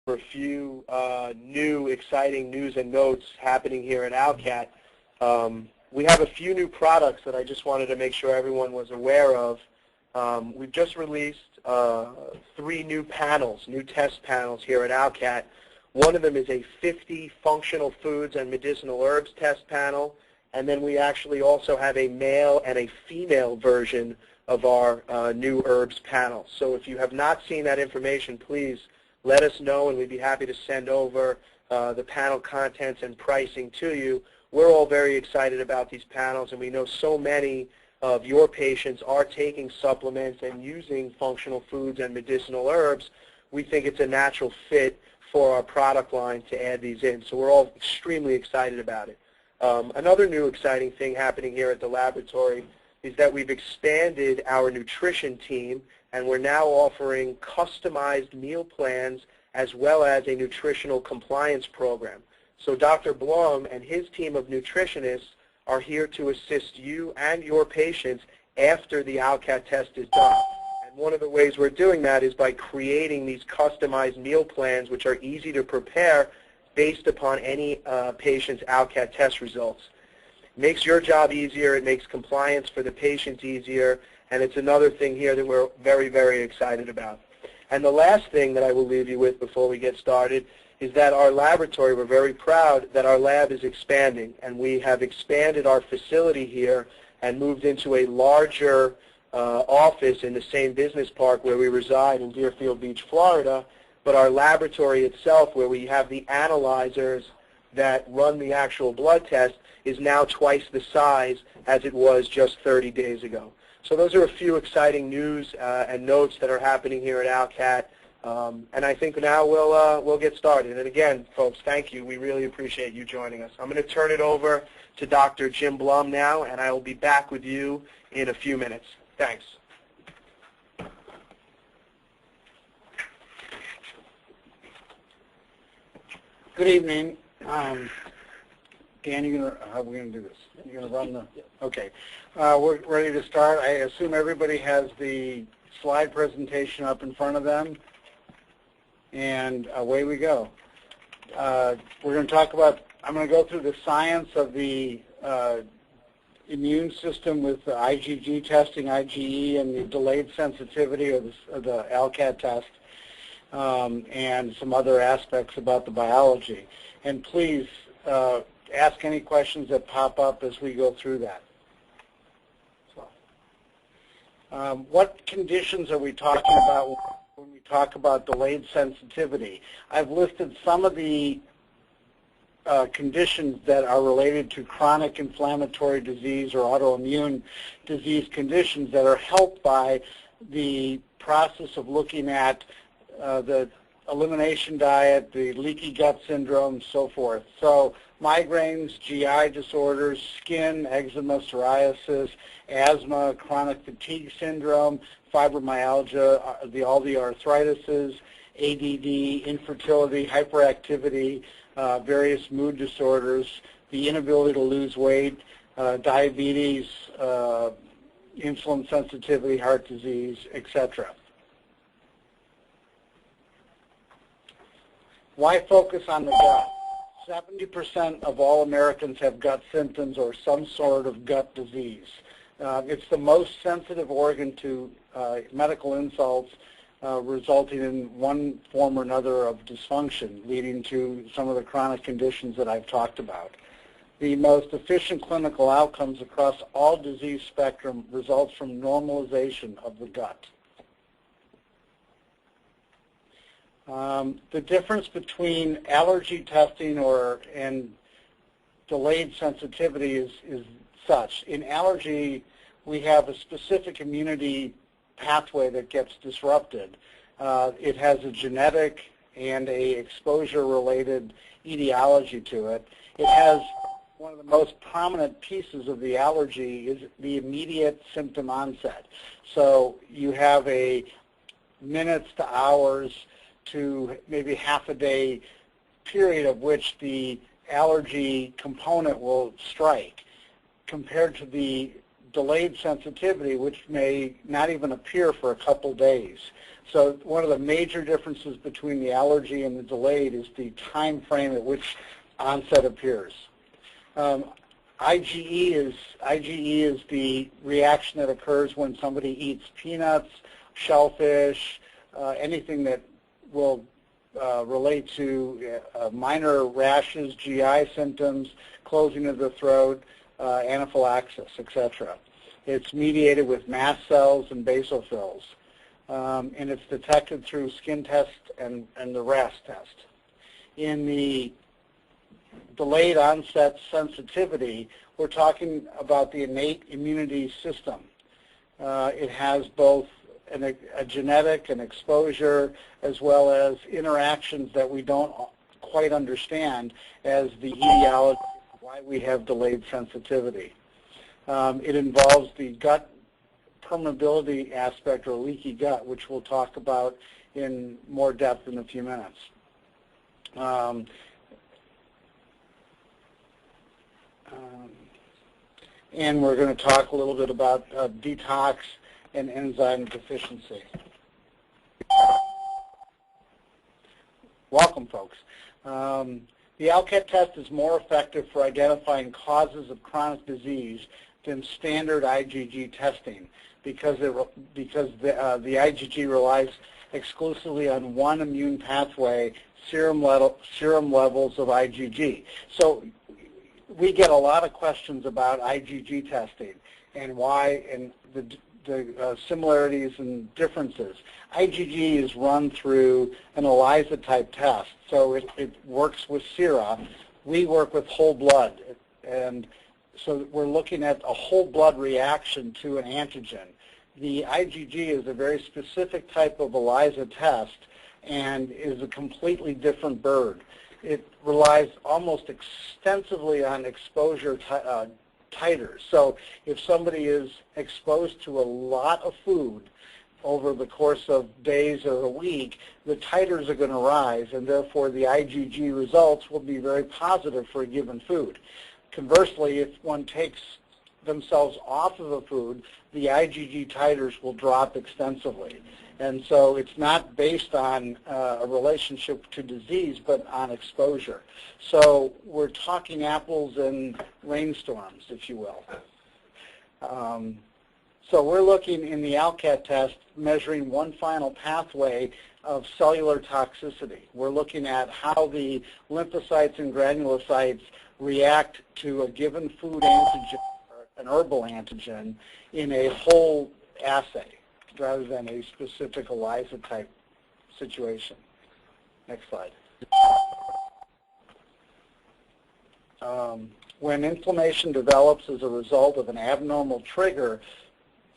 for a few new exciting news and notes happening here at ALCAT. We have a few new products that I just wanted to make sure everyone was aware of. We've just released 3 new panels, new test panels here at ALCAT. One of them is a 50 functional foods and medicinal herbs test panel, and then we actually also have a male and a female version of our new herbs panel. So if you have not seen that information, please let us know, and we'd be happy to send over the panel contents and pricing to you. We're all very excited about these panels, and we know so many of your patients are taking supplements and using functional foods and medicinal herbs. We think it's a natural fit for our product line to add these in. So we're all extremely excited about it. Another new exciting thing happening here at the laboratory is that we've expanded our nutrition team, and we're now offering customized meal plans as well as a nutritional compliance program. So Dr. Blum and his team of nutritionists are here to assist you and your patients after the ALCAT test is done. And one of the ways we're doing that is by creating these customized meal plans, which are easy to prepare based upon any patient's ALCAT test results. It makes your job easier, it makes compliance for the patients easier, and it's another thing here that we're very, very excited about. And the last thing that I will leave you with before we get started is that our laboratory, we're very proud that our lab is expanding, and we have expanded our facility here and moved into a larger office in the same business park where we reside in Deerfield Beach, Florida. But our laboratory itself, where we have the analyzers that run the actual blood test, is now twice the size as it was just 30 days ago. So those are a few exciting news and notes that are happening here at ALCAT. And I think now we'll get started. And again, folks, thank you. We really appreciate you joining us. I'm going to turn it over to Dr. Jim Blum now, and I will be back with you in a few minutes. Thanks. Good evening. Dan, how are we going to do this? You're going to run the? Okay. We're ready to start. I assume everybody has the slide presentation up in front of them. And away we go. We're going to talk about, I'm going to go through the science of the immune system with the IgG testing, IgE, and the delayed sensitivity of the ALCAT test, and some other aspects about the biology. And please ask any questions that pop up as we go through that. So, what conditions are we talking about when we talk about delayed sensitivity? I've listed some of the conditions that are related to chronic inflammatory disease or autoimmune disease conditions that are helped by the process of looking at the elimination diet, the leaky gut syndrome, so forth. So migraines, GI disorders, skin, eczema, psoriasis, asthma, chronic fatigue syndrome, fibromyalgia, all the arthritises, ADD, infertility, hyperactivity, various mood disorders, the inability to lose weight, diabetes, insulin sensitivity, heart disease, etc. Why focus on the gut? 70% of all Americans have gut symptoms or some sort of gut disease. It's the most sensitive organ to medical insults, resulting in one form or another of dysfunction, leading to some of the chronic conditions that I've talked about. The most efficient clinical outcomes across all disease spectrum results from normalization of the gut. The difference between allergy testing and delayed sensitivity is such. In allergy, we have a specific immunity pathway that gets disrupted. It has a genetic and a exposure-related etiology to it. It has one of the most prominent pieces of the allergy is the immediate symptom onset. So you have a minutes to hours to maybe half a day period of which the allergy component will strike, compared to the delayed sensitivity, which may not even appear for a couple days. So one of the major differences between the allergy and the delayed is the time frame at which onset appears. IgE is the reaction that occurs when somebody eats peanuts, shellfish, anything that will relate to minor rashes, GI symptoms, closing of the throat, anaphylaxis, etc. It's mediated with mast cells and basophils, and it's detected through skin test and the RAS test. In the delayed onset sensitivity, we're talking about the innate immunity system. It has both a genetic and exposure, as well as interactions that we don't quite understand as the etiology of why we have delayed sensitivity. It involves the gut permeability aspect, or leaky gut, which we'll talk about in more depth in a few minutes. And we're going to talk a little bit about detox and enzyme deficiency. Welcome, folks. The ALCAT test is more effective for identifying causes of chronic disease than standard IgG testing because the IgG relies exclusively on one immune pathway, serum levels of IgG. So we get a lot of questions about IgG testing and why, and the similarities and differences. IgG is run through an ELISA type test, so it works with sera. We work with whole blood, and so we're looking at a whole blood reaction to an antigen. The IgG is a very specific type of ELISA test and is a completely different bird. It relies almost extensively on exposure titers. So if somebody is exposed to a lot of food over the course of days or a week, the titers are going to rise, and therefore the IgG results will be very positive for a given food. Conversely, if one takes themselves off of a food, the IgG titers will drop extensively. And so it's not based on a relationship to disease, but on exposure. So we're talking apples and rainstorms, if you will. So we're looking in the ALCAT test, measuring one final pathway of cellular toxicity. We're looking at how the lymphocytes and granulocytes react to a given food antigen, or an herbal antigen, in a whole assay, rather than a specific ELISA type situation. Next slide. When inflammation develops as a result of an abnormal trigger,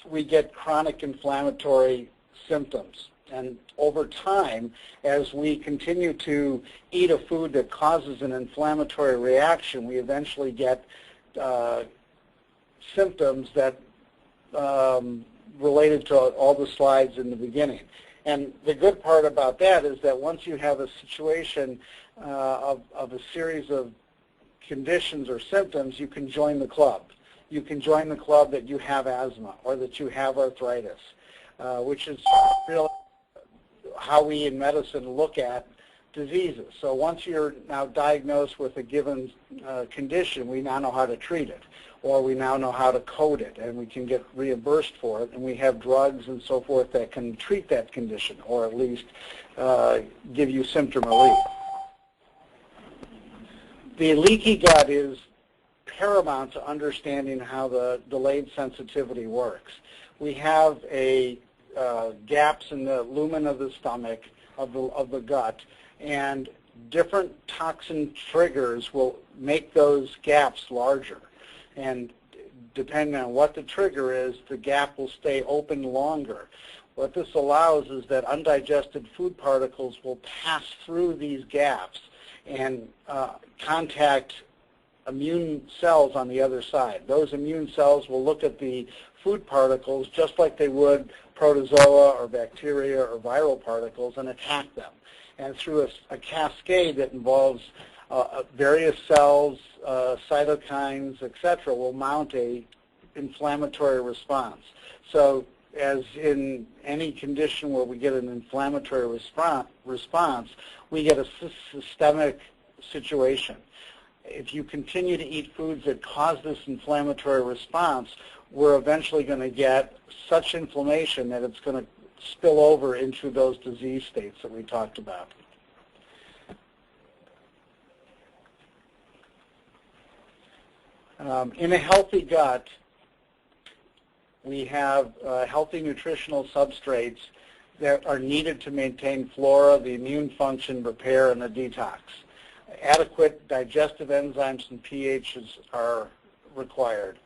we get chronic inflammatory symptoms. And over time, as we continue to eat a food that causes an inflammatory reaction, we eventually get symptoms that related to all the slides in the beginning. And the good part about that is that once you have a situation of a series of conditions or symptoms, you can join the club. You can join the club that you have asthma or that you have arthritis, which is really how we in medicine look at diseases. So once you're now diagnosed with a given condition, we now know how to treat it, or we now know how to code it, and we can get reimbursed for it, and we have drugs and so forth that can treat that condition, or at least give you symptom relief. The leaky gut is paramount to understanding how the delayed sensitivity works. We have gaps in the lumen of the stomach, of the gut, and different toxin triggers will make those gaps larger. And depending on what the trigger is, the gap will stay open longer. What this allows is that undigested food particles will pass through these gaps and contact immune cells on the other side. Those immune cells will look at the food particles just like they would protozoa or bacteria or viral particles and attack them. And through a cascade that involves various cells, cytokines, etc., will mount a inflammatory response. So as in any condition where we get an inflammatory response, we get a systemic situation. If you continue to eat foods that cause this inflammatory response, we're eventually going to get such inflammation that it's going to spill over into those disease states that we talked about. In a healthy gut, we have healthy nutritional substrates that are needed to maintain flora, the immune function, repair, and the detox. Adequate digestive enzymes and pHs are required.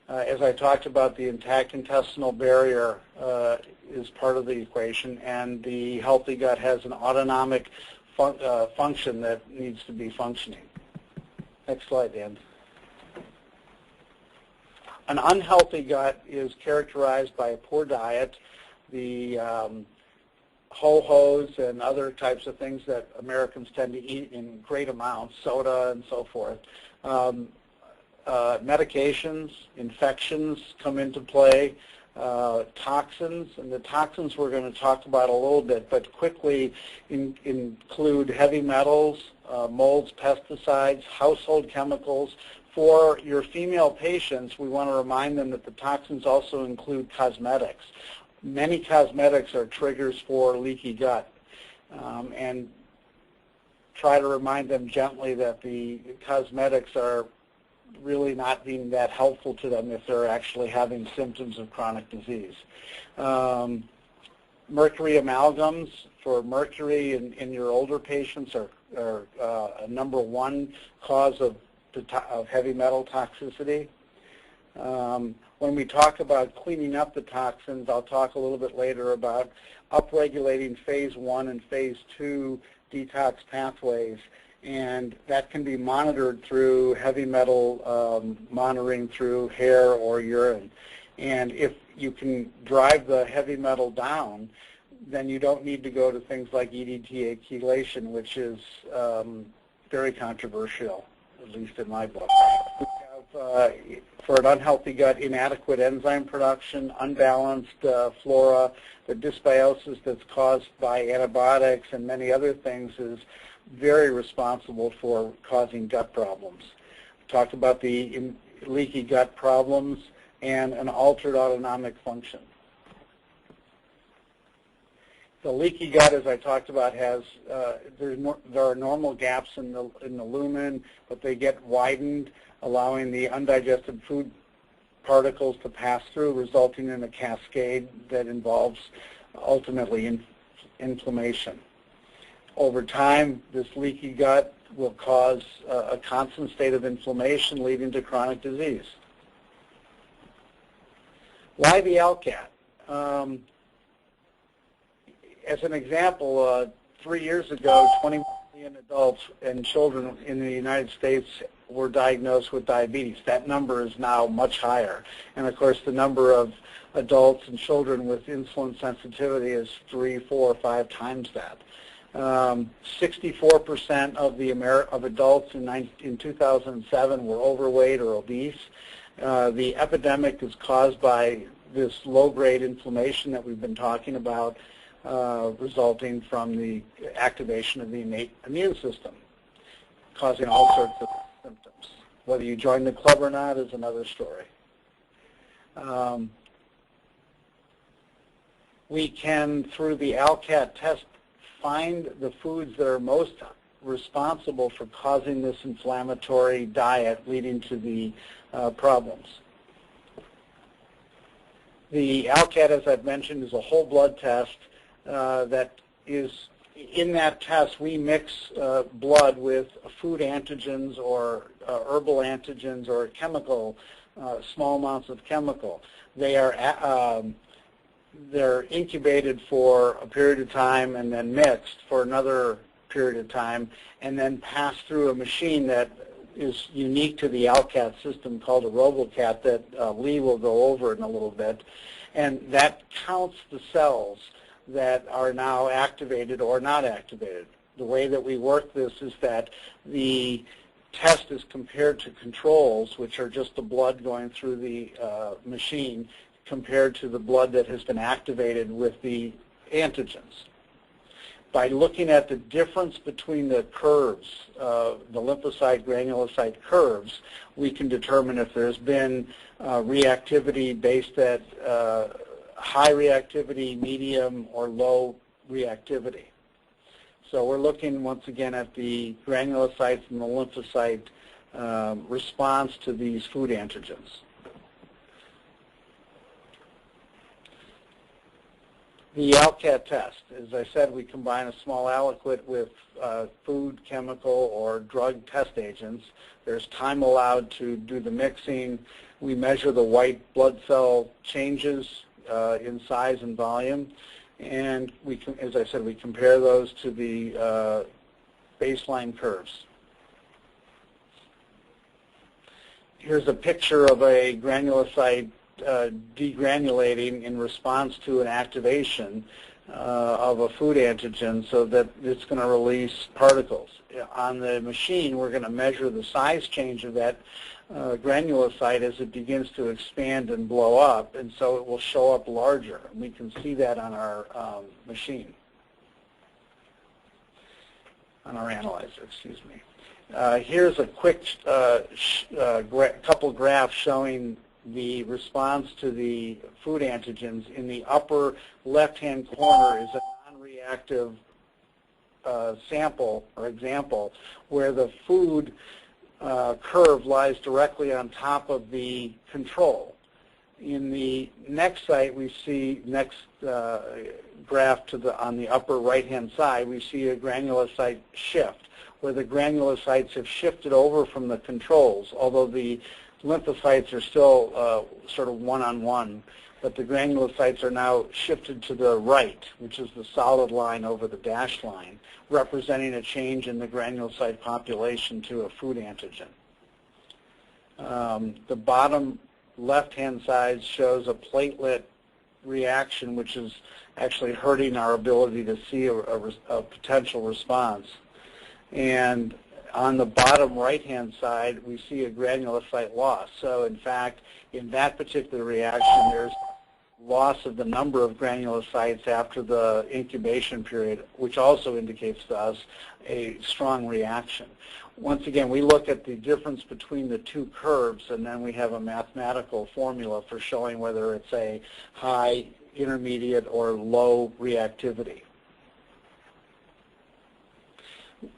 As I talked about, the intact intestinal barrier is part of the equation, and the healthy gut has an autonomic function that needs to be functioning. Next slide, Dan. An unhealthy gut is characterized by a poor diet, the ho-hos and other types of things that Americans tend to eat in great amounts, soda and so forth. Medications, infections come into play, toxins, and the toxins we're going to talk about a little bit, but quickly include heavy metals, molds, pesticides, household chemicals. For your female patients, we want to remind them that the toxins also include cosmetics. Many cosmetics are triggers for leaky gut, and try to remind them gently that the cosmetics are really not being that helpful to them if they're actually having symptoms of chronic disease. Mercury amalgams for mercury in your older patients are a number one cause of heavy metal toxicity. When we talk about cleaning up the toxins, I'll talk a little bit later about upregulating phase 1 and phase 2 detox pathways, and that can be monitored through heavy metal monitoring through hair or urine. And if you can drive the heavy metal down, then you don't need to go to things like EDTA chelation, which is very controversial, at least in my book. We have, for an unhealthy gut, inadequate enzyme production, unbalanced flora. The dysbiosis that's caused by antibiotics and many other things is very responsible for causing gut problems. We talked about the leaky gut problems and an altered autonomic function. The leaky gut, as I talked about, has there are normal gaps in the lumen, but they get widened, allowing the undigested food particles to pass through, resulting in a cascade that involves ultimately inflammation. Over time, this leaky gut will cause a constant state of inflammation, leading to chronic disease. Why the ALCAT? As an example, 3 years ago, 20 million adults and children in the United States were diagnosed with diabetes. That number is now much higher. And of course, the number of adults and children with insulin sensitivity is 3, 4, 5 times that. 64% of adults in 2007 were overweight or obese. The epidemic is caused by this low-grade inflammation that we've been talking about, resulting from the activation of the innate immune system, causing all sorts of symptoms. Whether you join the club or not is another story. We can, through the ALCAT test, find the foods that are most responsible for causing this inflammatory diet leading to the problems. The ALCAT, as I've mentioned, is a whole blood test that is, in that test, we mix blood with food antigens or herbal antigens or chemical, small amounts of chemical. They're incubated for a period of time and then mixed for another period of time and then passed through a machine that is unique to the ALCAT system called a RoboCat that Lee will go over in a little bit. And that counts the cells that are now activated or not activated. The way that we work this is that the test is compared to controls, which are just the blood going through the machine, compared to the blood that has been activated with the antigens. By looking at the difference between the curves, the lymphocyte granulocyte curves, we can determine if there's been reactivity based at high reactivity, medium, or low reactivity. So we're looking once again at the granulocytes and the lymphocyte response to these food antigens. The ALCAT test, as I said, we combine a small aliquot with food, chemical, or drug test agents. There's time allowed to do the mixing. We measure the white blood cell changes in size and volume, and we, as I said, we compare those to the baseline curves. Here's a picture of a granulocyte degranulating in response to an activation of a food antigen so that it's going to release particles. On the machine, we're going to measure the size change of that granulocyte as it begins to expand and blow up, and so it will show up larger. And we can see that on our machine, on our analyzer, excuse me. Here's a quick couple graphs showing the response to the food antigens. In the upper left-hand corner is a non-reactive sample or example where the food curve lies directly on top of the control. In the next site, we see graph on the upper right-hand side, we see a granulocyte shift where the granulocytes have shifted over from the controls, although the lymphocytes are still sort of one-on-one, but the granulocytes are now shifted to the right, which is the solid line over the dashed line, representing a change in the granulocyte population to a food antigen. The bottom left-hand side shows a platelet reaction, which is actually hurting our ability to see a potential response. And on the bottom right-hand side, we see a granulocyte loss. So in fact, in that particular reaction, there's loss of the number of granulocytes after the incubation period, which also indicates to us a strong reaction. Once again, we look at the difference between the two curves, and then we have a mathematical formula for showing whether it's a high, intermediate, or low reactivity.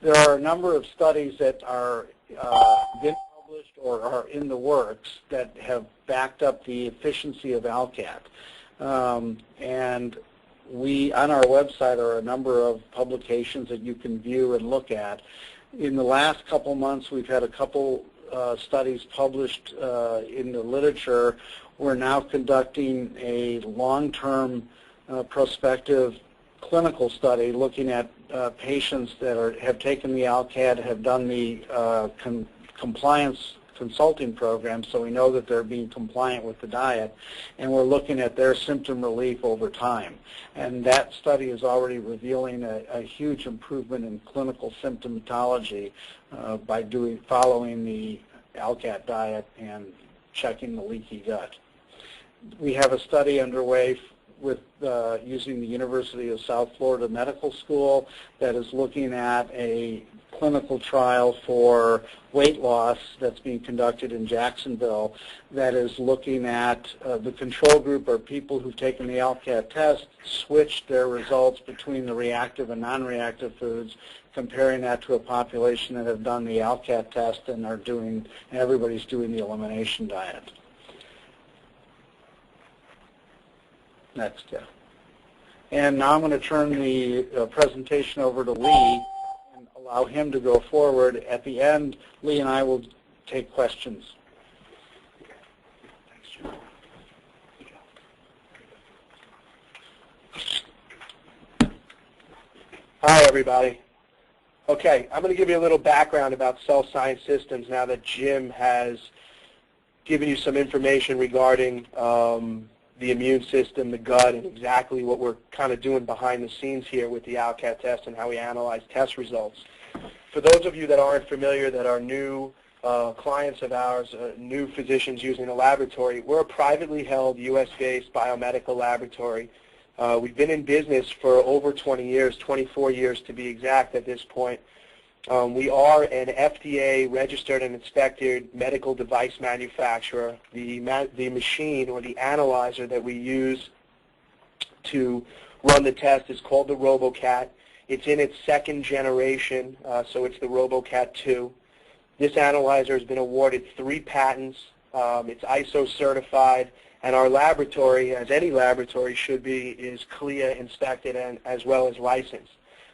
There are a number of studies that are been published or are in the works that have backed up the efficiency of ALCAT. And on our website are a number of publications that you can view and look at. In the last couple months, we've had a couple studies published in the literature. We're now conducting a long-term prospective clinical study looking at patients that have taken the ALCAT, have done the compliance consulting program, so we know that they're being compliant with the diet, and we're looking at their symptom relief over time. And that study is already revealing a huge improvement in clinical symptomatology by following the ALCAT diet and checking the leaky gut. We have a study underway with using the University of South Florida Medical School that is looking at a clinical trial for weight loss that's being conducted in Jacksonville that is looking at the control group are people who've taken the ALCAT test, switched their results between the reactive and non-reactive foods, comparing that to a population that have done the ALCAT test and everybody's doing the elimination diet. Next, yeah. And now I'm going to turn the presentation over to Lee and allow him to go forward. At the end, Lee and I will take questions. Thanks, Jim. Hi, everybody. Okay, I'm going to give you a little background about cell science systems now that Jim has given you some information regarding the immune system, the gut, and exactly what we're kind of doing behind the scenes here with the ALCAT test and how we analyze test results. For those of you that aren't familiar, that are new clients of ours, new physicians using the laboratory. We're a privately held U.S.-based biomedical laboratory. We've been in business for over 20 years, 24 years to be exact at this point. We are an FDA registered and inspected medical device manufacturer. The machine or the analyzer that we use to run the test is called the RoboCat. It's in its second generation, so it's the RoboCat 2. This analyzer has been awarded 3 patents. It's ISO certified, and our laboratory, as any laboratory should be, is CLIA inspected and as well as licensed.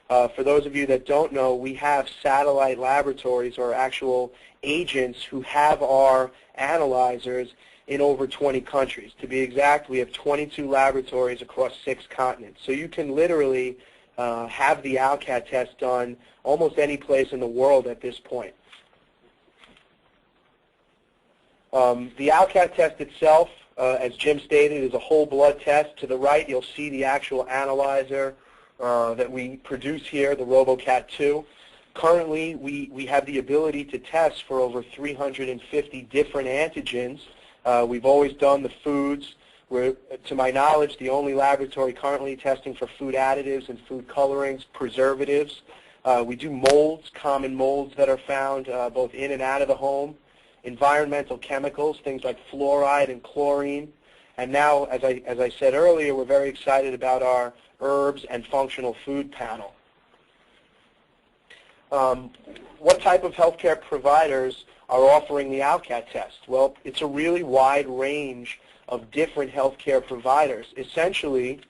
For those of you that don't know, we have satellite laboratories or actual agents who have our analyzers in over 20 countries. To be exact, we have 22 laboratories across 6 continents. So you can literally have the ALCAT test done almost any place in the world at this point. The ALCAT test itself, as Jim stated, is a whole blood test. To the right, you'll see the actual analyzer that we produce here, the RoboCat 2. Currently, we have the ability to test for over 350 different antigens. We've always done the foods. We're, to my knowledge, the only laboratory currently testing for food additives and food colorings, preservatives. We do molds, common molds that are found both in and out of the home, environmental chemicals, things like fluoride and chlorine. And now, as I said earlier, we're very excited about our herbs and functional food panel. What type of healthcare providers are offering the ALCAT test? Well, it's a really wide range of different healthcare providers. Essentially,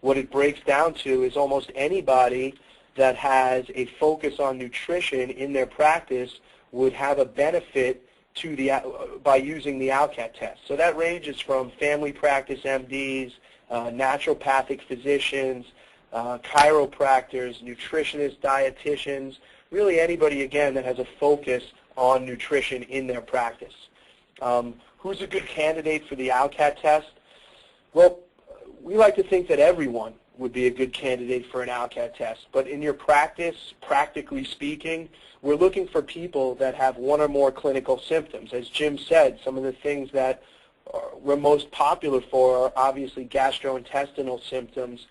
what it breaks down to is almost anybody that has a focus on nutrition in their practice would have a benefit to by using the ALCAT test. So that ranges from family practice MDs, naturopathic physicians, chiropractors, nutritionists, dietitians, really anybody, again, that has a focus on nutrition in their practice. Who's a good candidate for the ALCAT test? Well, we like to think that everyone would be a good candidate for an ALCAT test, but in your practice, practically speaking, we're looking for people that have one or more clinical symptoms. As Jim said, some of the things that we're most popular for are obviously gastrointestinal symptoms,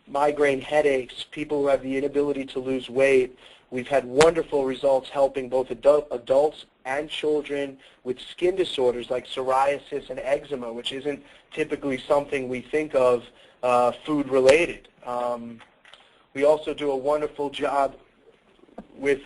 migraine headaches, people who have the inability to lose weight. We've had wonderful results helping both adults and children with skin disorders like psoriasis and eczema, which isn't typically something we think of food-related. We also do a wonderful job with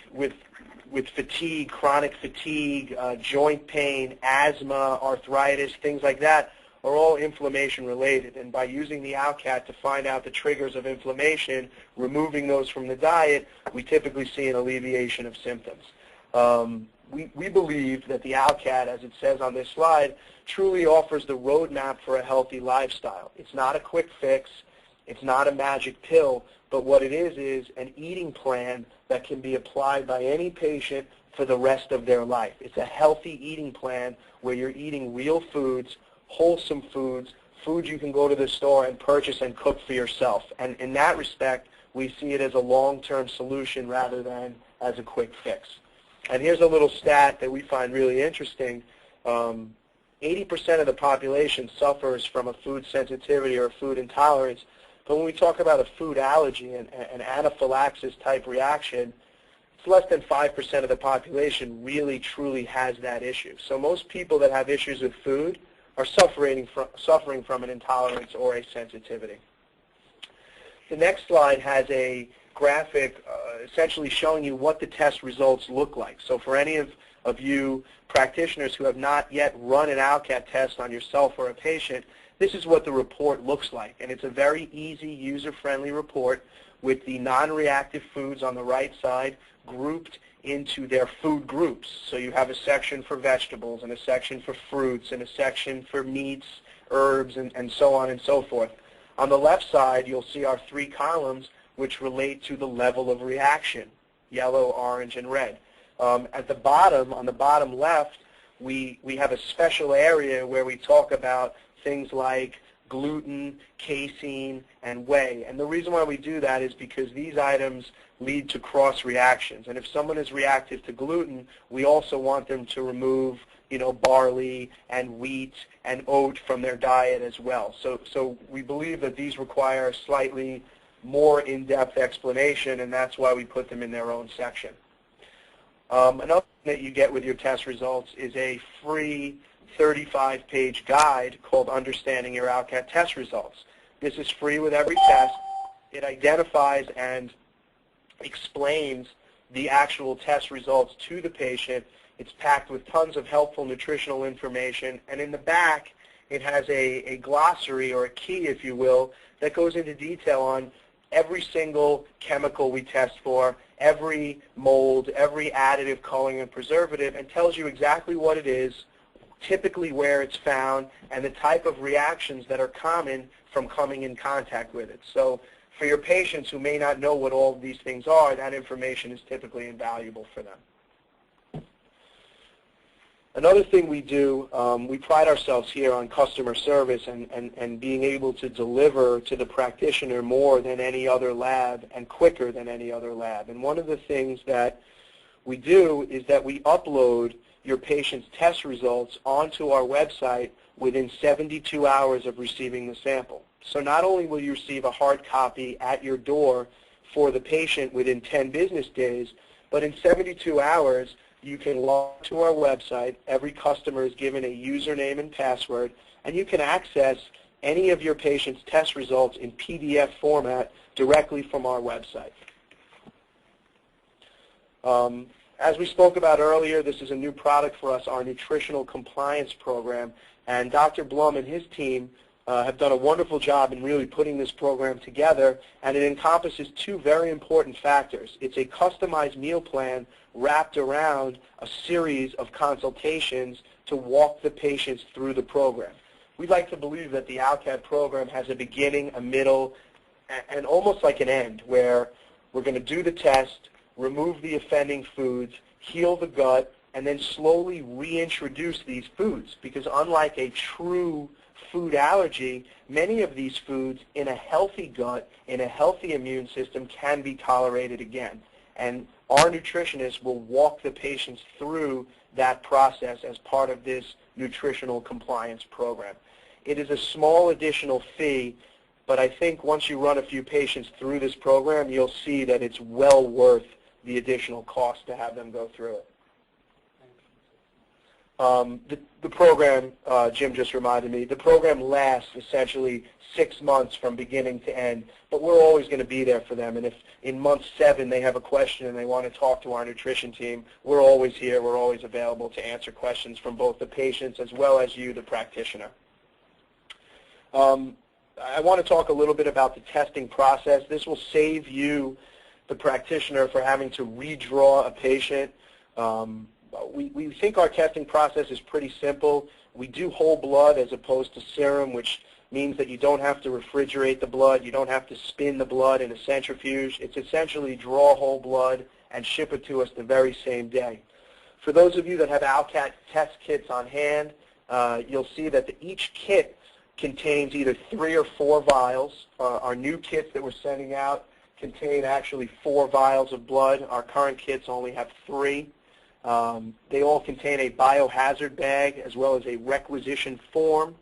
fatigue, chronic fatigue, joint pain, asthma, arthritis, things like that are all inflammation related. And by using the ALCAT to find out the triggers of inflammation, removing those from the diet, we typically see an alleviation of symptoms. We believe that the ALCAT, as it says on this slide, truly offers the roadmap for a healthy lifestyle. It's not a quick fix. It's not a magic pill. But what it is an eating plan that can be applied by any patient for the rest of their life. It's a healthy eating plan where you're eating real foods, wholesome foods, foods you can go to the store and purchase and cook for yourself. And in that respect, we see it as a long-term solution rather than as a quick fix. And here's a little stat that we find really interesting. 80% of the population suffers from a food sensitivity or a food intolerance. But when we talk about a food allergy and an anaphylaxis type reaction, it's less than 5% of the population really truly has that issue. So most people that have issues with food are suffering from an intolerance or a sensitivity. The next slide has a graphic essentially showing you what the test results look like. So for any of you practitioners who have not yet run an ALCAT test on yourself or a patient, this is what the report looks like. And it's a very easy, user-friendly report with the non-reactive foods on the right side grouped into their food groups. So you have a section for vegetables and a section for fruits and a section for meats, herbs, and so on and so forth. On the left side, you'll see our 3 columns which relate to the level of reaction, yellow, orange, and red. At the bottom, on the bottom left, we have a special area where we talk about things like gluten, casein, and whey. And the reason why we do that is because these items lead to cross reactions. And if someone is reactive to gluten, we also want them to remove, barley and wheat and oat from their diet as well. So we believe that these require slightly more in-depth explanation, and that's why we put them in their own section. Another thing that you get with your test results is a free 35-page guide called Understanding Your ALCAT Test Results. This is free with every test. It identifies and explains the actual test results to the patient. It's packed with tons of helpful nutritional information, and in the back it has a glossary, or a key, if you will, that goes into detail on every single chemical we test for, every mold, every additive, coloring, and preservative, and tells you exactly what it is, typically where it's found, and the type of reactions that are common from coming in contact with it. So for your patients who may not know what all of these things are, that information is typically invaluable for them. Another thing we do, we pride ourselves here on customer service and being able to deliver to the practitioner more than any other lab and quicker than any other lab. And one of the things that we do is that we upload your patient's test results onto our website within 72 hours of receiving the sample. So not only will you receive a hard copy at your door for the patient within 10 business days, but in 72 hours, you can log to our website. Every customer is given a username and password, and you can access any of your patient's test results in PDF format directly from our website. As we spoke about earlier, this is a new product for us, our Nutritional Compliance Program, and Dr. Blum and his team have done a wonderful job in really putting this program together, and it encompasses two very important factors. It's a customized meal plan wrapped around a series of consultations to walk the patients through the program. We'd like to believe that the ALCAT program has a beginning, a middle, and almost like an end, where we're going to do the test, remove the offending foods, heal the gut, and then slowly reintroduce these foods, because unlike a true food allergy, many of these foods in a healthy gut, in a healthy immune system, can be tolerated again. And our nutritionists will walk the patients through that process as part of this nutritional compliance program. It is a small additional fee, but I think once you run a few patients through this program, you'll see that it's well worth the additional cost to have them go through it. The program, Jim just reminded me, the program lasts essentially 6 months from beginning to end, but we're always going to be there for them. And if in month 7 they have a question and they want to talk to our nutrition team, we're always here. We're always available to answer questions from both the patients as well as you, the practitioner. I want to talk a little bit about the testing process. This will save you, the practitioner, for having to redraw a patient. We think our testing process is pretty simple. We do whole blood as opposed to serum, which means that you don't have to refrigerate the blood. You don't have to spin the blood in a centrifuge. It's essentially draw whole blood and ship it to us the very same day. For those of you that have ALCAT test kits on hand, you'll see that each kit contains either 3 or 4 vials. Our new kits that we're sending out contain actually 4 vials of blood. Our current kits only have 3. They all contain a biohazard bag as well as a requisition form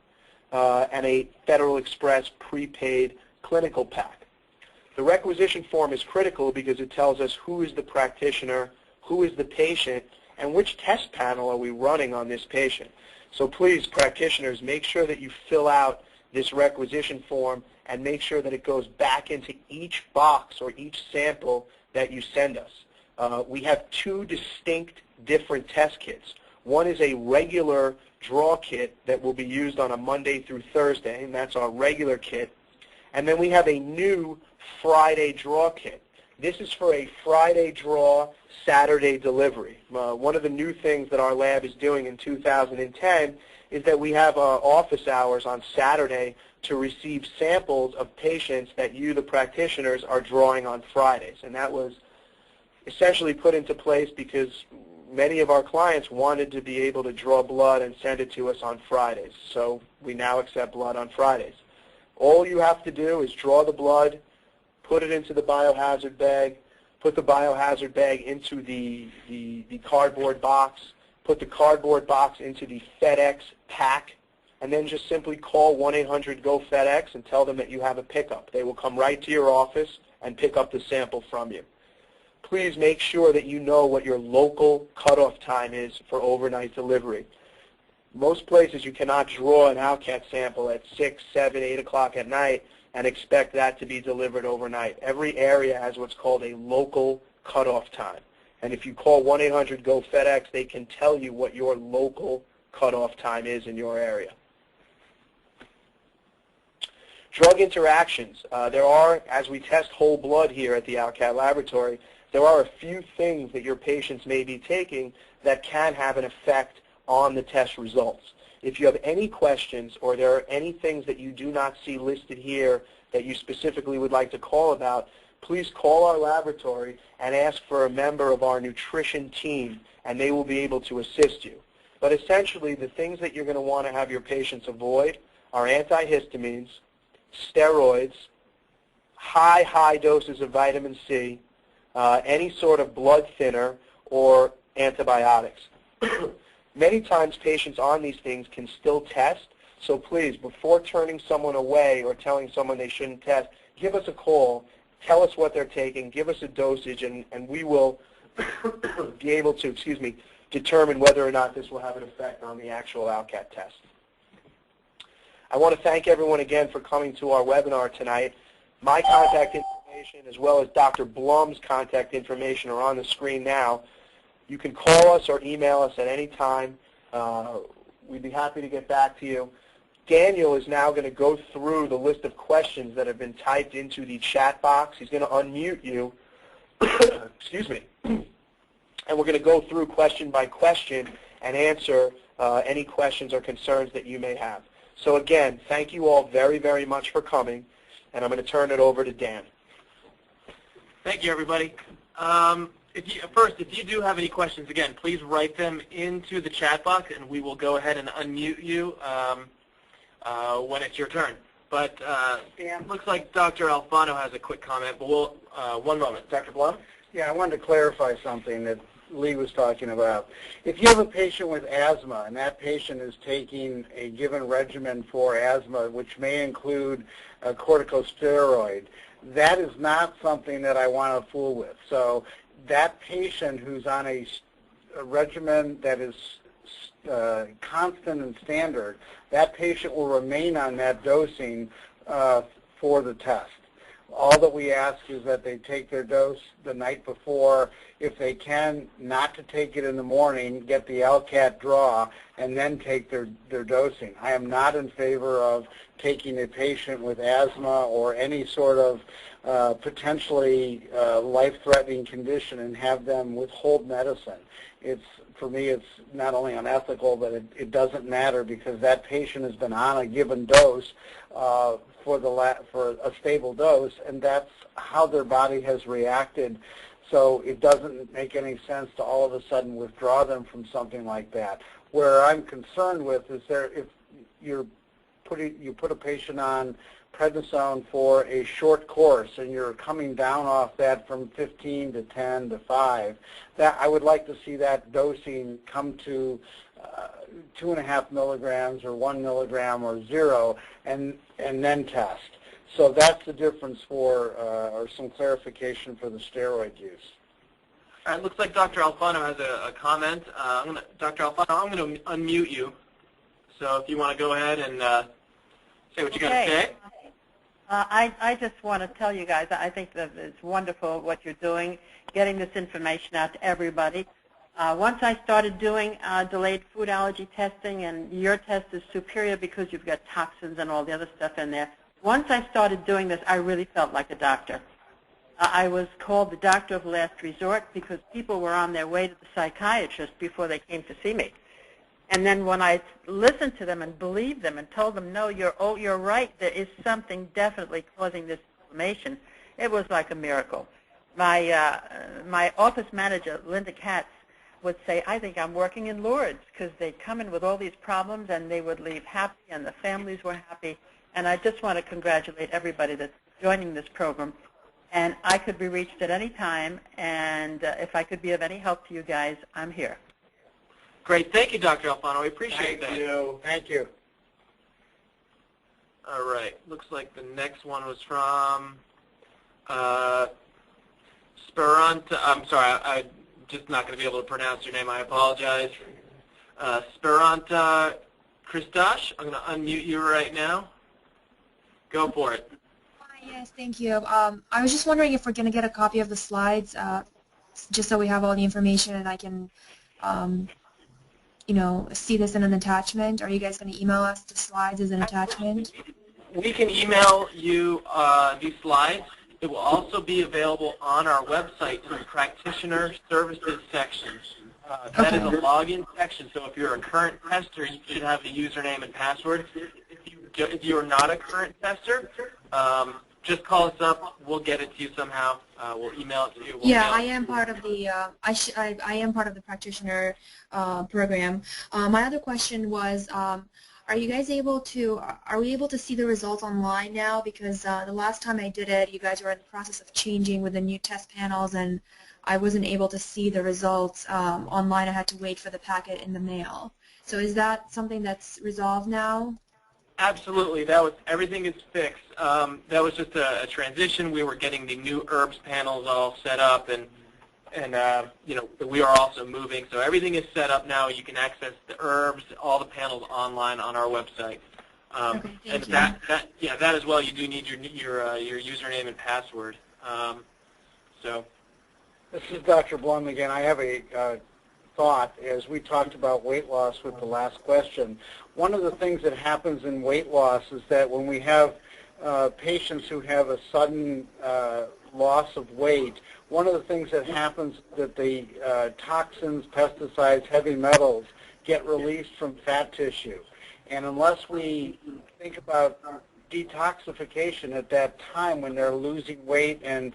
and a Federal Express prepaid clinical pack. The requisition form is critical because it tells us who is the practitioner, who is the patient, and which test panel are we running on this patient. So please, practitioners, make sure that you fill out this requisition form and make sure that it goes back into each box or each sample that you send us. We have 2 distinct different test kits. One is a regular draw kit that will be used on a Monday through Thursday, and that's our regular kit. And then we have a new Friday draw kit. This is for a Friday draw, Saturday delivery. One of the new things that our lab is doing in 2010 is that we have office hours on Saturday to receive samples of patients that you, the practitioners, are drawing on Fridays. And that was essentially put into place because many of our clients wanted to be able to draw blood and send it to us on Fridays. So we now accept blood on Fridays. All you have to do is draw the blood, put it into the biohazard bag, put the biohazard bag into the cardboard box, put the cardboard box into the FedEx pack, and then just simply call 1-800-GO-FedEx and tell them that you have a pickup. They will come right to your office and pick up the sample from you. Please make sure that you know what your local cutoff time is for overnight delivery. Most places you cannot draw an ALCAT sample at 6, 7, 8 o'clock at night and expect that to be delivered overnight. Every area has what's called a local cutoff time. And if you call 1-800-GO-FedEx, they can tell you what your local cutoff time is in your area. Drug interactions. There are, as we test whole blood here at the ALCAT laboratory, there are a few things that your patients may be taking that can have an effect on the test results. If you have any questions or there are any things that you do not see listed here that you specifically would like to call about, please call our laboratory and ask for a member of our nutrition team, and they will be able to assist you. But essentially, the things that you're going to want to have your patients avoid are antihistamines, steroids, high doses of vitamin C, any sort of blood thinner, or antibiotics. Many times patients on these things can still test, so please, before turning someone away or telling someone they shouldn't test, give us a call, tell us what they're taking, give us a dosage, and we will be able to, determine whether or not this will have an effect on the actual ALCAT test. I want to thank everyone again for coming to our webinar tonight. My contact information as well as Dr. Blum's contact information are on the screen now. You can call us or email us at any time. We'd be happy to get back to you. Daniel is now going to go through the list of questions that have been typed into the chat box. He's going to unmute you. Excuse me. And we're going to go through question by question and answer any questions or concerns that you may have. So again, thank you all very, very much for coming, and I'm going to turn it over to Dan. Thank you, everybody. If you do have any questions, again, please write them into the chat box, and we will go ahead and unmute you when it's your turn. But it looks like Dr. Alfano has a quick comment, but we'll, one moment. Dr. Blum? Yeah, I wanted to clarify something that Lee was talking about. If you have a patient with asthma and that patient is taking a given regimen for asthma, which may include a corticosteroid, that is not something that I want to fool with. So that patient who's on a regimen that is constant and standard, that patient will remain on that dosing for the test. All that we ask is that they take their dose the night before. If they can, not to take it in the morning, get the ALCAT draw, and then take their dosing. I am not in favor of taking a patient with asthma or any sort of potentially life-threatening condition and have them withhold medicine. For me, it's not only unethical, but it doesn't matter because that patient has been on a given dose for a stable dose, and that's how their body has reacted. So it doesn't make any sense to all of a sudden withdraw them from something like that. Where I'm concerned with is if you put a patient on prednisone for a short course and you're coming down off that from 15 to 10 to 5, that I would like to see that dosing come to 2.5 milligrams or 1 milligram or 0 and then test. So that's the difference or some clarification for the steroid use. All right, looks like Dr. Alfano has a comment. Dr. Alfano, I'm going to unmute you. So if you want to go ahead and say what you got to say. I just want to tell you guys, I think that it's wonderful what you're doing, getting this information out to everybody. Once I started doing delayed food allergy testing, and your test is superior because you've got toxins and all the other stuff in there, once I started doing this, I really felt like a doctor. I was called the doctor of last resort because people were on their way to the psychiatrist before they came to see me. And then when I listened to them and believed them and told them, no, you're right, there is something definitely causing this inflammation, it was like a miracle. My office manager, Linda Katz, would say, I think I'm working in Lourdes, because they'd come in with all these problems and they would leave happy and the families were happy. And I just want to congratulate everybody that's joining this program. And I could be reached at any time, and if I could be of any help to you guys, I'm here. Great. Thank you, Dr. Alfano. We appreciate that. Thank you. Thank you. All right. Looks like the next one was from Speranta. I'm sorry. I'm just not going to be able to pronounce your name. I apologize. Speranta Christosh. I'm going to unmute you right now. Go for it. Yes, thank you. I was just wondering if we're going to get a copy of the slides, just so we have all the information and I can, you know, see this in an attachment. Are you guys going to email us the slides as an attachment? We can email you these slides. It will also be available on our website in the Practitioner Services section. That is a login section, so if you're a current tester, you should have the username and password. If you are not a current tester, just call us up. We'll get it to you somehow. We'll email it to you. Yeah, I am part of the I am part of the Practitioner program. My other question was, are you guys able to? Are we able to see the results online now? Because the last time I did it, you guys were in the process of changing with the new test panels, and I wasn't able to see the results online. I had to wait for the packet in the mail. So is that something that's resolved now? Absolutely. That was, everything is fixed. That was just a transition. We were getting the new herbs panels all set up, and you know, we are also moving. So everything is set up now. You can access the herbs, all the panels online on our website. Okay, and you. that as well. You do need your username and password. So. This is Dr. Blum again. I have a thought as we talked about weight loss with the last question. One of the things that happens in weight loss is that when we have patients who have a sudden loss of weight, one of the things that happens is that the toxins, pesticides, heavy metals get released from fat tissue. And unless we think about detoxification at that time when they're losing weight and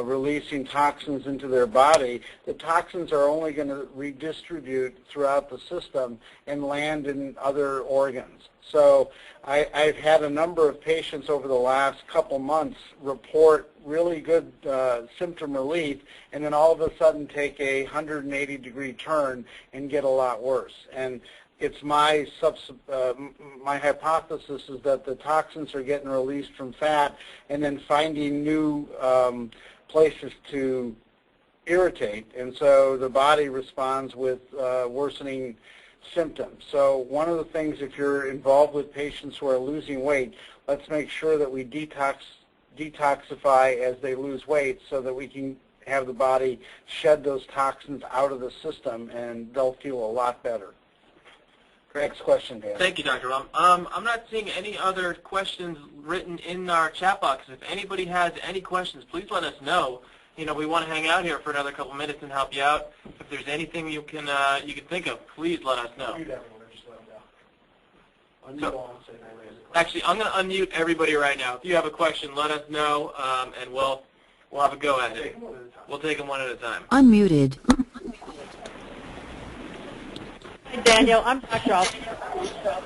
releasing toxins into their body, the toxins are only going to redistribute throughout the system and land in other organs. So I've had a number of patients over the last couple months report really good symptom relief, and then all of a sudden take a 180-degree turn and get a lot worse. And it's my hypothesis is that the toxins are getting released from fat and then finding new places to irritate, and so the body responds with worsening symptoms. So one of the things, if you're involved with patients who are losing weight, let's make sure that we detoxify as they lose weight so that we can have the body shed those toxins out of the system, and they'll feel a lot better. Next question, Dan. Thank you, Dr. Blum. I'm not seeing any other questions written in our chat box. If anybody has any questions, please let us know. You know, we want to hang out here for another couple minutes and help you out. If there's anything you can think of, please let us know. So, actually, I'm going to unmute everybody right now. If you have a question, let us know, and we'll have a go at it. We'll take them one at a time. Unmuted. Hi, Daniel. I'm Dr. Alfano.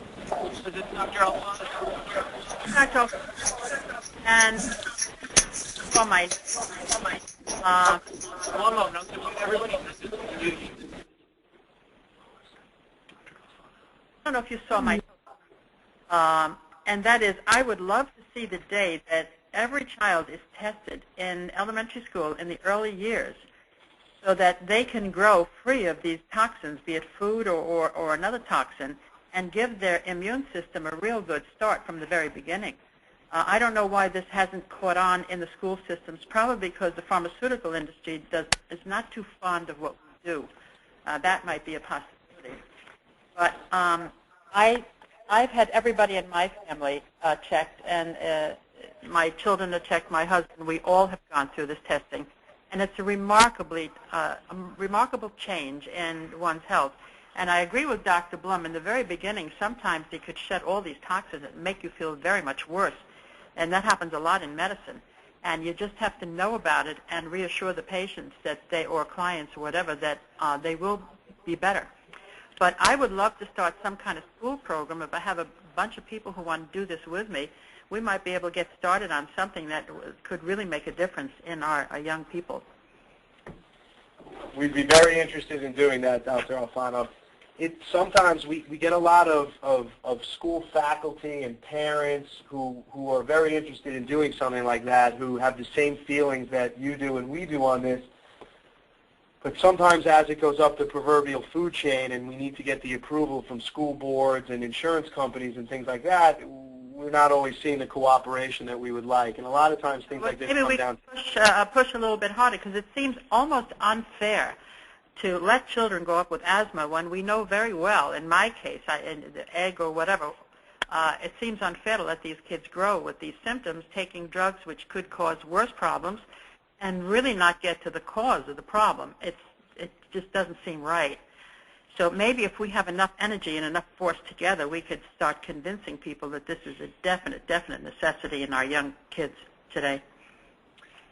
Is this Dr. Alfano? Dr. Alfano. And for my one moment. I'm going to mute everybody. I don't know if you saw my, and that is, I would love to see the day that every child is tested in elementary school in the early years, so that they can grow free of these toxins, be it food or another toxin, and give their immune system a real good start from the very beginning. I don't know why this hasn't caught on in the school systems, probably because the pharmaceutical industry is not too fond of what we do. That might be a possibility. But I've had everybody in my family checked, and my children are checked, my husband, we all have gone through this testing. And it's a remarkable change in one's health. And I agree with Dr. Blum. In the very beginning, sometimes they could shed all these toxins and make you feel very much worse. And that happens a lot in medicine. And you just have to know about it and reassure the patients that or clients or whatever, that they will be better. But I would love to start some kind of school program. If I have a bunch of people who want to do this with me, we might be able to get started on something that could really make a difference in our young people. We'd be very interested in doing that, Dr. Alfano. Sometimes we get a lot of school faculty and parents who are very interested in doing something like that, who have the same feelings that you do and we do on this. But sometimes as it goes up the proverbial food chain and we need to get the approval from school boards and insurance companies and things like that, we're not always seeing the cooperation that we would like. And a lot of times things like this come down. Maybe we push a little bit harder, because it seems almost unfair to let children grow up with asthma when we know very well, in my case, in the egg or whatever, it seems unfair to let these kids grow with these symptoms, taking drugs which could cause worse problems, and really not get to the cause of the problem. It just doesn't seem right. So maybe if we have enough energy and enough force together, we could start convincing people that this is a definite necessity in our young kids today.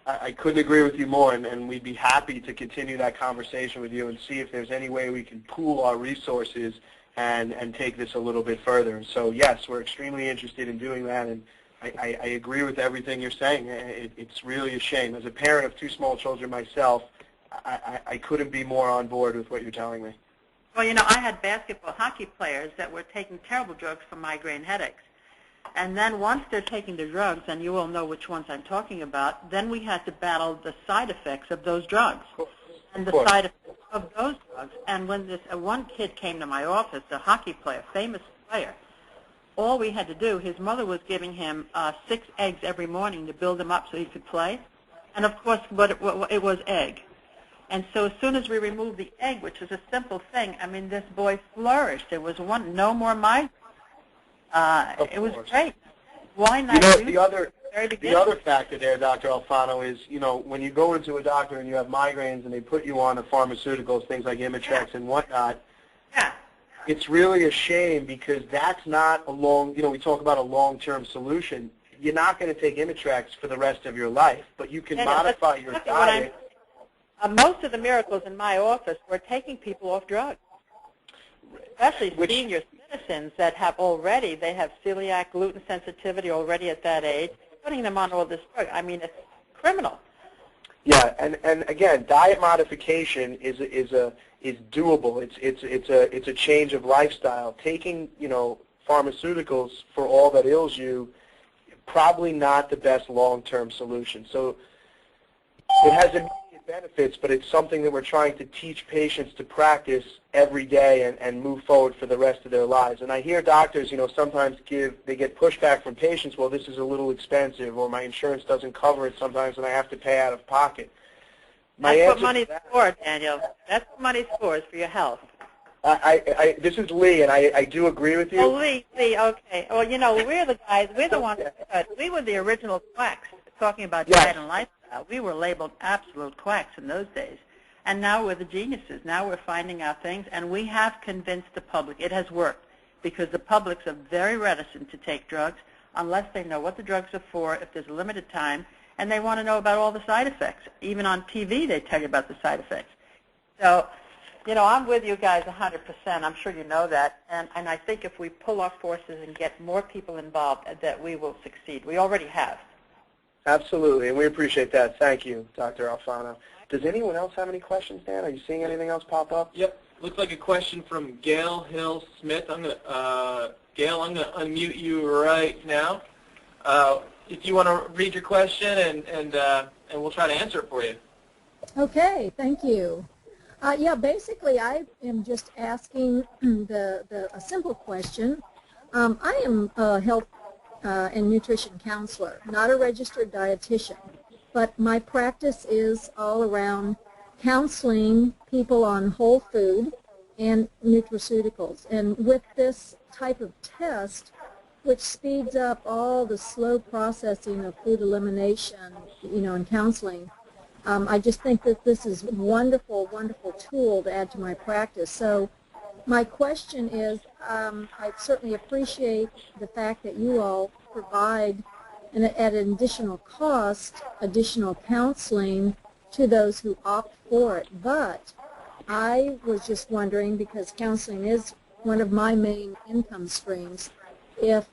I couldn't agree with you more, and we'd be happy to continue that conversation with you and see if there's any way we can pool our resources and take this a little bit further. And so, yes, we're extremely interested in doing that, and I agree with everything you're saying. It's really a shame. As a parent of 2 small children myself, I couldn't be more on board with what you're telling me. Well, you know, I had basketball, hockey players that were taking terrible drugs for migraine headaches. And then once they're taking the drugs, and you all know which ones I'm talking about, then we had to battle the side effects of those drugs and the side effects of those drugs. And when this one kid came to my office, a hockey player, famous player, all we had to do, his mother was giving him 6 eggs every morning to build him up so he could play. And, of course, it was egg. And so as soon as we removed the egg, which is a simple thing, I mean, this boy flourished. There was no more migraine. It was great. Why not? You know, the other factor there, Dr. Alfano, is, you know, when you go into a doctor and you have migraines and they put you on the pharmaceuticals, things like Imitrex and whatnot, it's really a shame, because that's not a we talk about a long-term solution. You're not going to take Imitrex for the rest of your life, but you can modify your diet. Most of the miracles in my office were taking people off drugs, especially senior citizens that have they have celiac, gluten sensitivity already at that age, putting them on all this drug. I mean, it's criminal. Yeah, and again, diet modification is doable. It's a change of lifestyle. Taking, you know, pharmaceuticals for all that ails you, probably not the best long-term solution. So it has immediate benefits, but it's something that we're trying to teach patients to practice every day and move forward for the rest of their lives. And I hear doctors, you know, sometimes they get pushback from patients, well, this is a little expensive, or my insurance doesn't cover it sometimes and I have to pay out of pocket. That's what money's for, Daniel. That's what money's for, is for your health. This is Lee, and I do agree with you. Oh, Lee, okay. Well, you know, we're the guys, we're the ones, we were the original quacks talking about diet and lifestyle. We were labeled absolute quacks in those days. And now we're the geniuses. Now we're finding out things, and we have convinced the public. It has worked, because the publics are very reticent to take drugs unless they know what the drugs are for, if there's a limited time, and they want to know about all the side effects. Even on TV, they tell you about the side effects. So, you know, I'm with you guys 100%. I'm sure you know that. And I think if we pull our forces and get more people involved, that we will succeed. We already have. Absolutely, and we appreciate that. Thank you, Dr. Alfano. Does anyone else have any questions, Dan? Are you seeing anything else pop up? Yep. Looks like a question from Gail Hill Smith. Gail, I'm gonna unmute you right now. If you want to read your question, and we'll try to answer it for you. Okay, thank you. Yeah, basically, I am just asking a simple question. I am a health and nutrition counselor, not a registered dietitian, but my practice is all around counseling people on whole food and nutraceuticals. And with this type of test, which speeds up all the slow processing of food elimination, you know, in counseling, I just think that this is a wonderful, wonderful tool to add to my practice. So my question is, I certainly appreciate the fact that you all provide, at an additional cost, additional counseling to those who opt for it. But I was just wondering, because counseling is one of my main income streams, if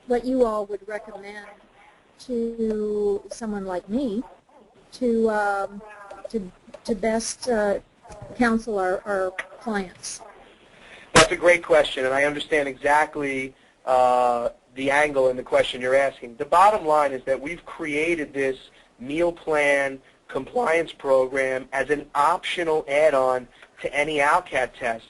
what you all would recommend to someone like me to best counsel our clients. That's a great question, and I understand exactly the angle in the question you're asking. The bottom line is that we've created this meal plan compliance program as an optional add-on to any ALCAT test.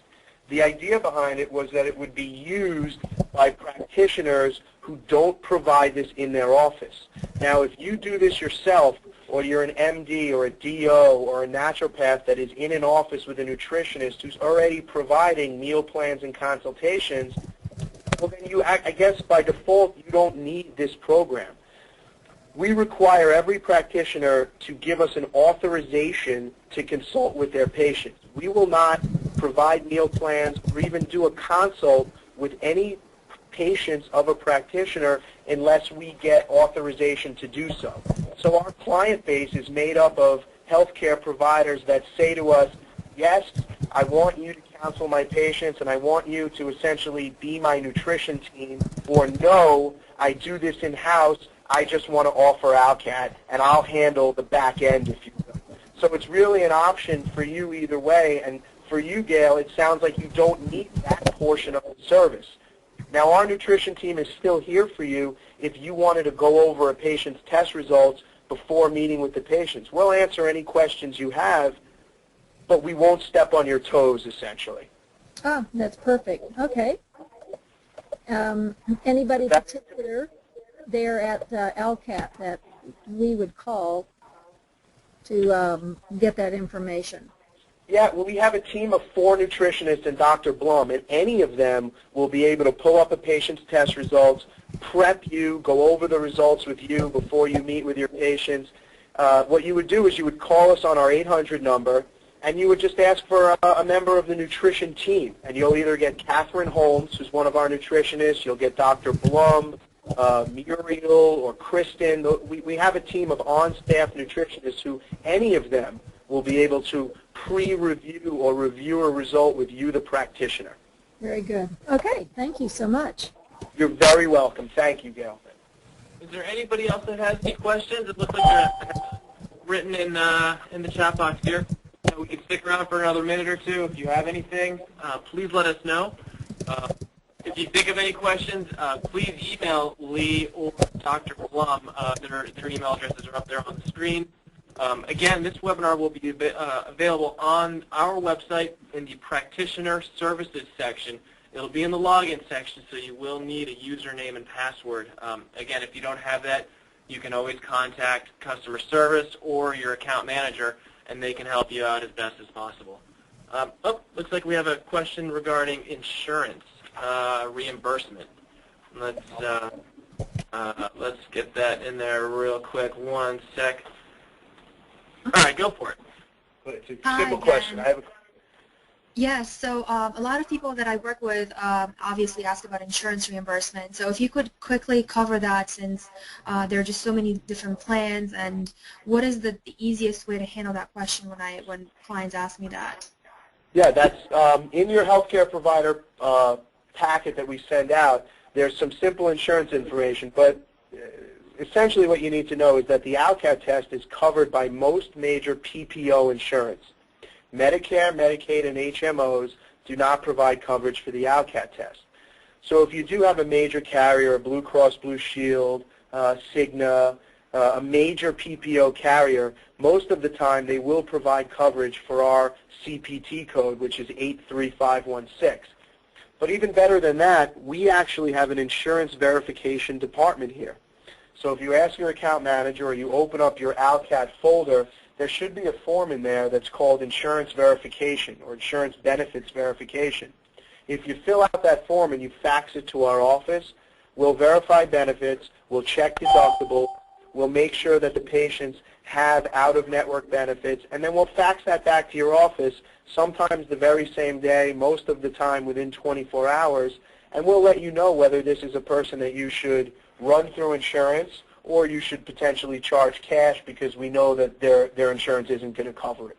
The idea behind it was that it would be used by practitioners who don't provide this in their office. Now, if you do this yourself, or you're an MD or a DO or a naturopath that is in an office with a nutritionist who's already providing meal plans and consultations, well, then you, I guess by default, you don't need this program. We require every practitioner to give us an authorization to consult with their patients. We will not provide meal plans or even do a consult with any patients of a practitioner unless we get authorization to do so. So our client base is made up of healthcare providers that say to us, yes, I want you to counsel my patients and I want you to essentially be my nutrition team, or no, I do this in-house, I just want to offer ALCAT and I'll handle the back end if you will. So it's really an option for you either way, and for you, Gail, it sounds like you don't need that portion of the service. Now, our nutrition team is still here for you if you wanted to go over a patient's test results before meeting with the patients. We'll answer any questions you have, but we won't step on your toes, essentially. Oh, that's perfect. Okay. Anybody particular there at ALCAT that we would call to get that information? Yeah, well, we have a team of 4 nutritionists and Dr. Blum, and any of them will be able to pull up a patient's test results, prep you, go over the results with you before you meet with your patients. What you would do is you would call us on our 800 number, and you would just ask for a member of the nutrition team. And you'll either get Catherine Holmes, who's one of our nutritionists, you'll get Dr. Blum, Muriel, or Kristen. We have a team of on-staff nutritionists who, any of them, will be able to pre-review or review a result with you, the practitioner. Very good. Okay, thank you so much. You're very welcome. Thank you, Gail. Is there anybody else that has any questions? It looks like they're written in the chat box here. So we can stick around for another minute or two. If you have anything, please let us know. If you think of any questions, please email Lee or Dr. Blum. Their email addresses are up there on the screen. Again, this webinar will be available on our website in the Practitioner Services section. It'll be in the login section, so you will need a username and password. Again, if you don't have that, you can always contact customer service or your account manager, and they can help you out as best as possible. Looks like we have a question regarding insurance reimbursement. Let's get that in there real quick. One sec. All right, go for it. It's a simple question. Yes, so a lot of people that I work with obviously ask about insurance reimbursement. So if you could quickly cover that, since there are just so many different plans, and what is the easiest way to handle that question when clients ask me that? Yeah, that's in your healthcare provider packet that we send out. There's some simple insurance information, but essentially what you need to know is that the ALCAT test is covered by most major PPO insurance. Medicare, Medicaid, and HMOs do not provide coverage for the ALCAT test. So if you do have a major carrier, a Blue Cross Blue Shield, Cigna, a major PPO carrier, most of the time they will provide coverage for our CPT code, which is 83516. But even better than that, we actually have an insurance verification department here. So if you ask your account manager or you open up your ALCAT folder, there should be a form in there that's called insurance verification or insurance benefits verification. If you fill out that form and you fax it to our office, we'll verify benefits, we'll check deductible, we'll make sure that the patients have out-of-network benefits, and then we'll fax that back to your office, sometimes the very same day, most of the time within 24 hours, and we'll let you know whether this is a person that you should run through insurance or you should potentially charge cash because we know that their insurance isn't going to cover it.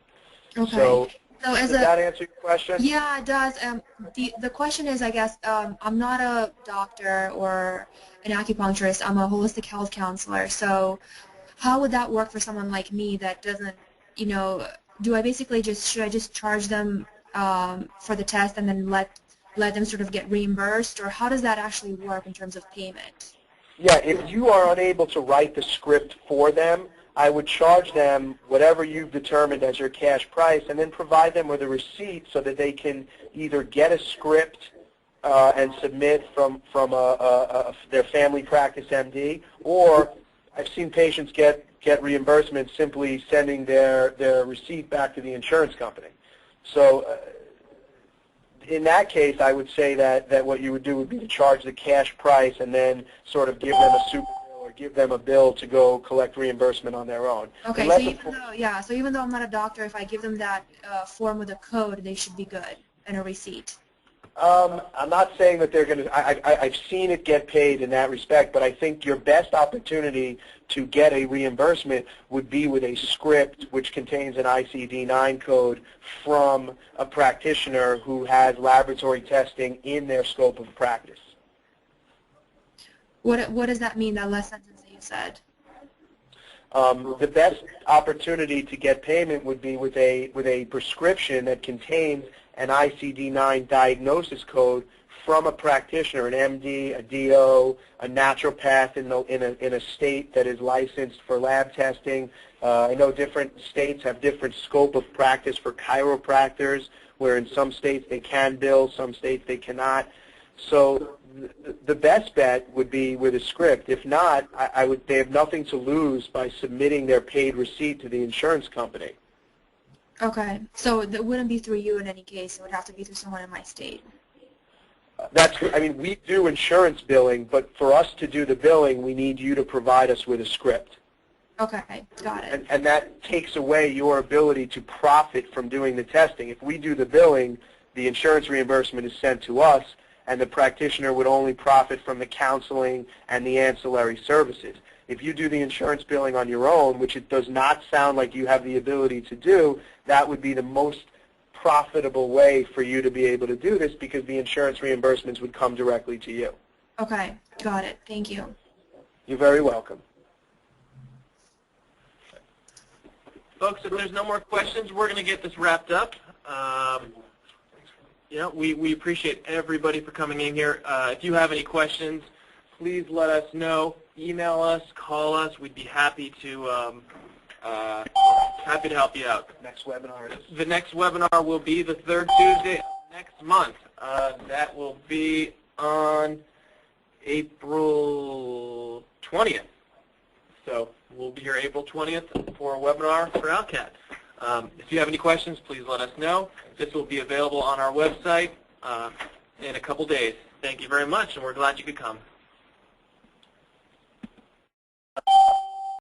Okay. So So Does that answer your question? Yeah, it does. The question is, I guess, I'm not a doctor or an acupuncturist. I'm a holistic health counselor. So how would that work for someone like me that doesn't, do I basically should I just charge them for the test and then let them sort of get reimbursed, or how does that actually work in terms of payment? Yeah, if you are unable to write the script for them, I would charge them whatever you've determined as your cash price and then provide them with a receipt so that they can either get a script and submit from their family practice MD, or I've seen patients get reimbursement simply sending their receipt back to the insurance company. So in that case, I would say that what you would do would be to charge the cash price and then sort of give them a super bill or give them a bill to go collect reimbursement on their own. Okay, so even though I'm not a doctor, if I give them that form with a code, they should be good and a receipt. I'm not saying that they're going to, I've seen it get paid in that respect, but I think your best opportunity to get a reimbursement would be with a script which contains an ICD-9 code from a practitioner who has laboratory testing in their scope of practice. What does that mean, that last sentence that you said? The best opportunity to get payment would be with a prescription that contains an ICD-9 diagnosis code from a practitioner, an MD, a DO, a naturopath in a state that is licensed for lab testing. I know different states have different scope of practice for chiropractors, where in some states they can bill, some states they cannot. So the best bet would be with a script. If not, they have nothing to lose by submitting their paid receipt to the insurance company. Okay, so that wouldn't be through you in any case. It would have to be through someone in my state. We do insurance billing, but for us to do the billing, we need you to provide us with a script. Okay, got it. And that takes away your ability to profit from doing the testing. If we do the billing, the insurance reimbursement is sent to us, and the practitioner would only profit from the counseling and the ancillary services. If you do the insurance billing on your own, which it does not sound like you have the ability to do, that would be the most profitable way for you to be able to do this, because the insurance reimbursements would come directly to you. Okay, got it. Thank you. You're very welcome. Folks, if there's no more questions, we're going to get this wrapped up. We appreciate everybody for coming in here. If you have any questions, please let us know. Email us, call us. We'd be happy to help you out. Next webinar is? The next webinar will be the third Tuesday of next month. That will be on April 20th. So we'll be here April 20th for a webinar for ALCAT. If you have any questions, please let us know. This will be available on our website in a couple days. Thank you very much, and we're glad you could come.